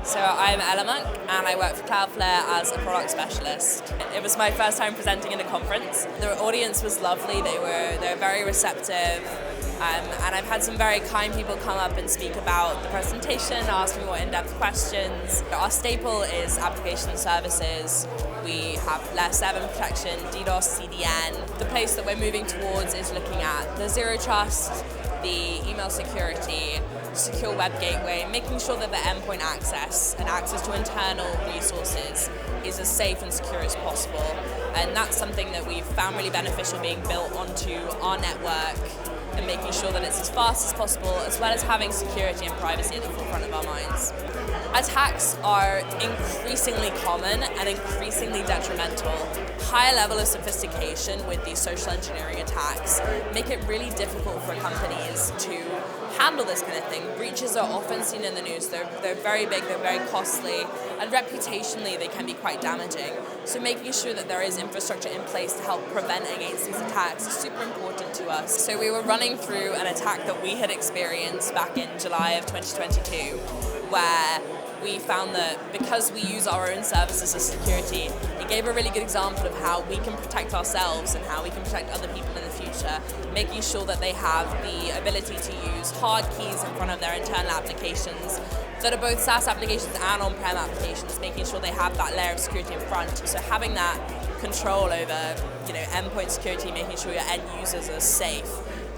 So I'm Ella Monk and I work for Cloudflare as a product specialist. It was my first time presenting in a conference. The audience was lovely, they were very receptive, and I've had some very kind people come up and speak about the presentation, ask me more in-depth questions. Our staple is application services. We have layer 7 protection, DDoS, CDN. The place that we're moving towards is looking at the zero trust, the email security, secure web gateway, making sure that the endpoint access and access to internal resources is as safe and secure as possible. And that's something that we've found really beneficial being built onto our network and making sure that it's as fast as possible, as well as having security and privacy at the forefront of our minds. Attacks are increasingly common and increasingly detrimental. Higher level of sophistication with these social engineering attacks make it really difficult for companies to handle this kind of thing. Breaches are often seen in the news. They're very big, they're very costly, and reputationally they can be quite damaging. So making sure that there is infrastructure in place to help prevent against these attacks is super important to us. So we were running through an attack that we had experienced back in July of 2022, where we found that because we use our own services as security, it gave a really good example of how we can protect ourselves and how we can protect other people in the future, making sure that they have the ability to use hard keys in front of their internal applications that are both SaaS applications and on-prem applications, making sure they have that layer of security in front. So having that control over, endpoint security, making sure your end users are safe,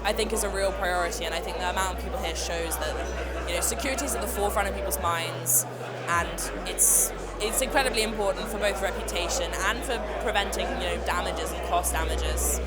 I think is a real priority, and I think the amount of people here shows that security is at the forefront of people's minds, and it's incredibly important for both reputation and for preventing damages and cost damages.